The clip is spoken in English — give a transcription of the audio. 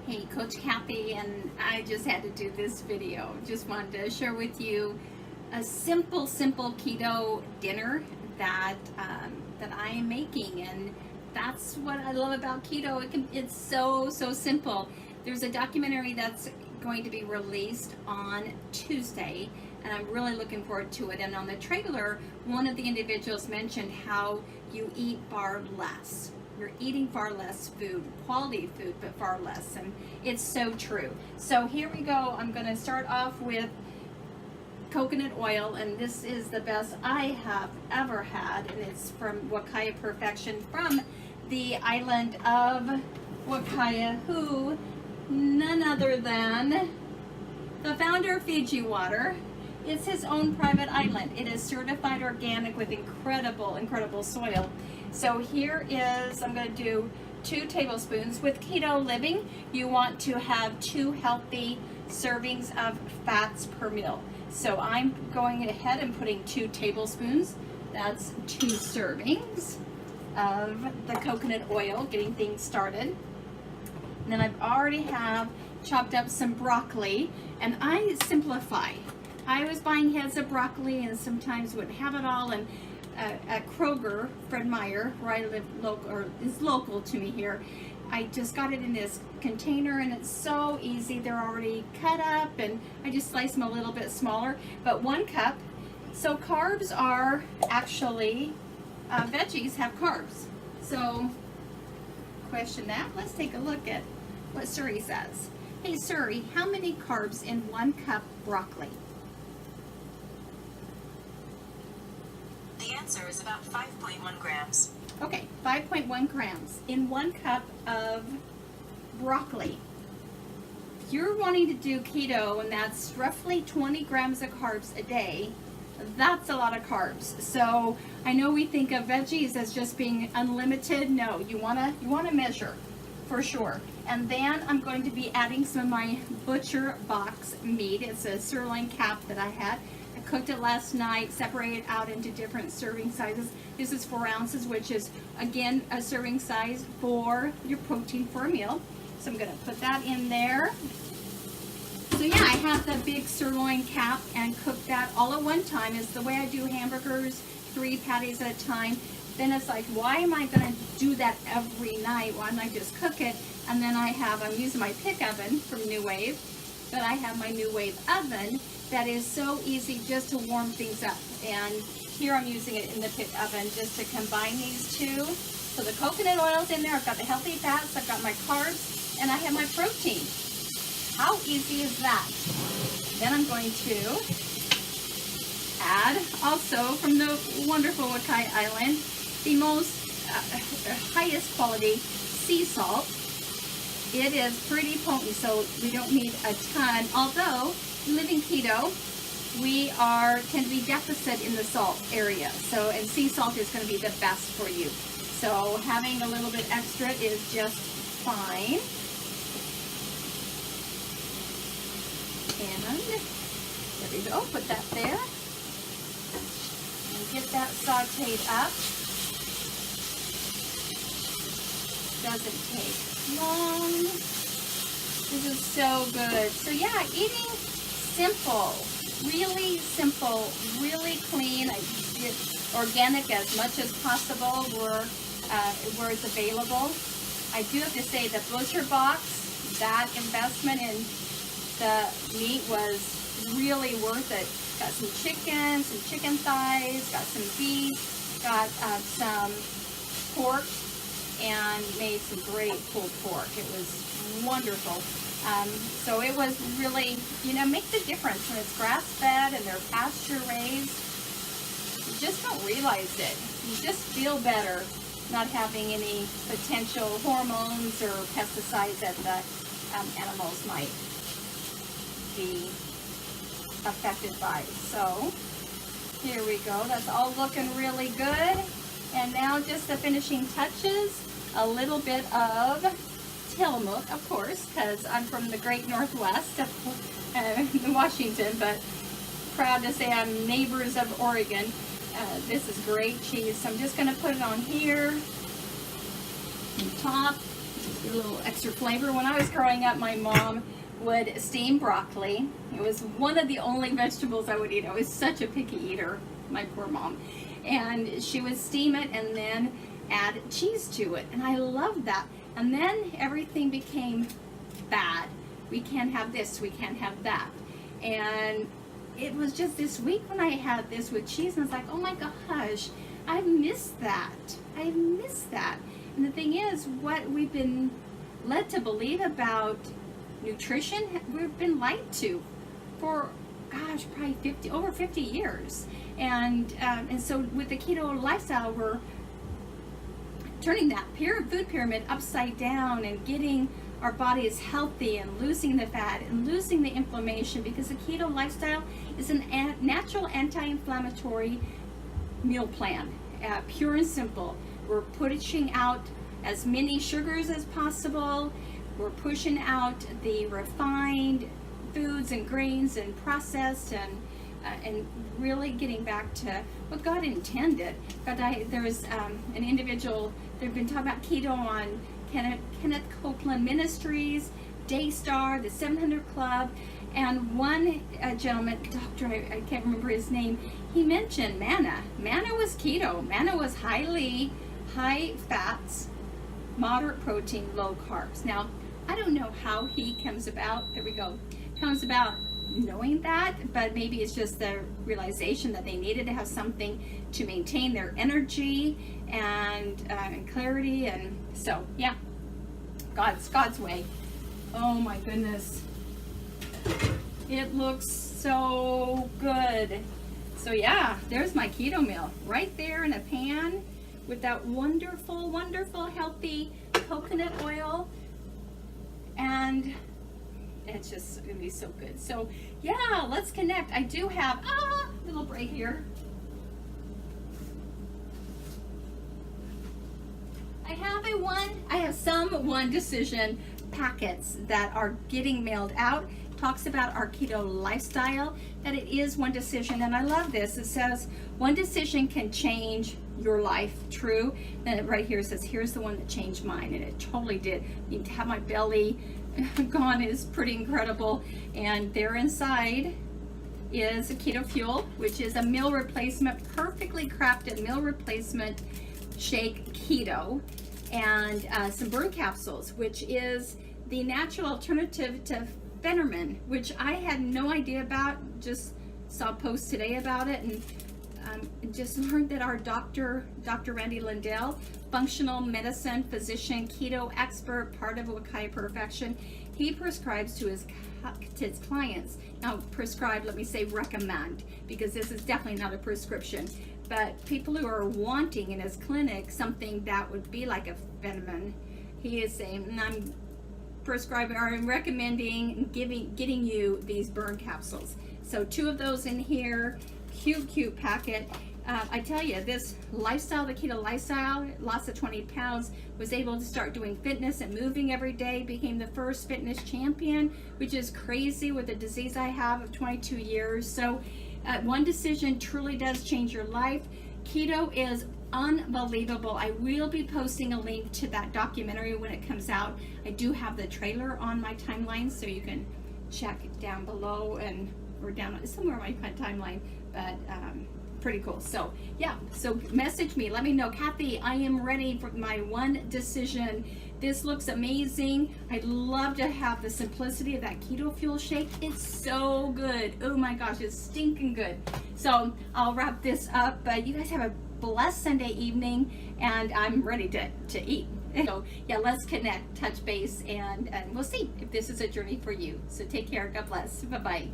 Hey, Coach Cathy, and I just had to do this video. Just wanted to share with you a simple keto dinner that I am making, and that's what I love about keto. It's so simple. There's a documentary that's going to be released on Tuesday, and I'm really looking forward to it. And on the trailer, one of the individuals mentioned how you eat far less. You're eating far less food, quality food, but far less, and it's so true. So here we go. I'm going to start off with coconut oil, and this is the best I have ever had, and it's from Wakaya Perfection from the island of Wakaya, who none other than the founder of Fiji Water. It's his own private island. It is certified organic with incredible soil. So here is, I'm going to do 2 tablespoons. With keto living, you want to have 2 healthy servings of fats per meal. So I'm going ahead and putting 2 tablespoons. That's 2 servings of the coconut oil, getting things started. And then I've already have chopped up some broccoli, and I simplify. I was buying heads of broccoli and sometimes wouldn't have it all, and at Kroger, Fred Meyer, where I live is local to me here, I just got it in this container, and it's so easy. They're already cut up, and I just slice them a little bit smaller, but 1 cup. So carbs are actually, veggies have carbs. So question that, let's take a look at what Suri says. Hey Suri, how many carbs in 1 cup broccoli? The answer is about 5.1 grams. Okay, 5.1 grams in 1 cup of broccoli. If you're wanting to do keto, and that's roughly 20 grams of carbs a day, that's a lot of carbs. So I know we think of veggies as just being unlimited. No, you wanna measure for sure. And then I'm going to be adding some of my butcher box meat. It's a sirloin cap that I had. I cooked it last night, separated out into different serving sizes. This is 4 ounces, which is, again, a serving size for your protein for a meal. So I'm going to put that in there. So yeah, I have the big sirloin cap and cook that all at one time. It's the way I do hamburgers, 3 patties at a time. Then it's like, why am I going to do that every night? Why don't I just cook it? And then I'm using my pick oven from New Wave, but I have my New Wave oven that is so easy just to warm things up. And here I'm using it in the pick oven just to combine these 2. So the coconut oil's in there, I've got the healthy fats, I've got my carbs, and I have my protein. How easy is that? Then I'm going to add also from the wonderful Wakai Island, the most highest quality sea salt. It is pretty potent, so we don't need a ton, although living keto, we tend to be deficit in the salt area. So, and sea salt is going to be the best for you. So having a little bit extra is just fine. And there we go, put that there. And get that sauteed up. Doesn't take long. This is so good. So yeah, eating simple, really clean. I get organic as much as possible where it's available. I do have to say the butcher box, that investment in the meat was really worth it. Got some chicken thighs, got some beef, got some pork, and made some great pulled pork. It was wonderful. So it was really, make the difference when it's grass-fed and they're pasture-raised. You just don't realize it. You just feel better not having any potential hormones or pesticides that the animals might be affected by. So here we go. That's all looking really good. And now just the finishing touches, a little bit of Tillamook, of course, because I'm from the great Northwest in Washington, but proud to say I'm neighbors of Oregon. This is great cheese, so I'm just going to put it on here, on top, a little extra flavor. When I was growing up, my mom would steam broccoli. It was one of the only vegetables I would eat. I was such a picky eater, my poor mom. And she would steam it and then add cheese to it. And I loved that. And then everything became bad. We can't have this, we can't have that. And it was just this week when I had this with cheese, and I was like, oh my gosh, I missed that. I missed that. And the thing is, what we've been led to believe about nutrition, we've been lied to for, gosh, probably over 50 years. And so with the keto lifestyle, we're turning that food pyramid upside down and getting our bodies healthy and losing the fat and losing the inflammation, because the keto lifestyle is a natural anti-inflammatory meal plan, pure and simple. We're pushing out as many sugars as possible. We're pushing out the refined foods and grains and processed, and really getting back to what God intended. There was an individual, they've been talking about keto on Kenneth Copeland Ministries, Daystar, the 700 Club, and one gentleman, doctor, I can't remember his name, he mentioned manna. Manna was keto. Manna was high fats, moderate protein, low carbs. Now, I don't know how he comes about knowing that, but maybe it's just the realization that they needed to have something to maintain their energy and clarity. And so, yeah, God's way. Oh my goodness, it looks so good. So yeah, there's my keto meal right there in a pan with that wonderful, wonderful, healthy coconut oil, and it's just gonna be so good. So yeah, let's connect. I do have a little break here. I have some one decision packets that are getting mailed out. Talks about our keto lifestyle, that it is one decision, and I love this. It says one decision can change your life. True. Then right here it says, here's the one that changed mine, and it totally did. You have my belly gone is pretty incredible. And there inside is a keto fuel, which is a meal replacement, perfectly crafted meal replacement shake keto, and some burn capsules, which is the natural alternative to Fetterman, which I had no idea about. Just saw a post today about it, and just learned that our Dr. Randy Lindell, functional medicine physician, keto expert, part of Wakai Perfection, he prescribes to his clients. Now, prescribe, let me say recommend, because this is definitely not a prescription, but people who are wanting in his clinic something that would be like a Fetterman, he is saying, and I'm prescribing or I'm recommending getting you these burn capsules. So 2 of those in here, cute packet. I tell you, this lifestyle, the keto lifestyle, lost of 20 pounds, was able to start doing fitness and moving every day, became the first fitness champion, which is crazy with the disease I have of 22 years. So one decision truly does change your life. Keto is unbelievable. I will be posting a link to that documentary when it comes out. I do have the trailer on my timeline, so you can check it down below or down somewhere on my timeline, but pretty cool. So yeah, so message me, let me know, Cathy, I am ready for my one decision. This looks amazing. I'd love to have the simplicity of that keto fuel shake. It's so good. Oh my gosh, it's stinking good. So I'll wrap this up, but you guys have a blessed Sunday evening, and I'm ready to eat. So yeah, let's connect, touch base, and we'll see if this is a journey for you. So take care. God bless. Bye-bye.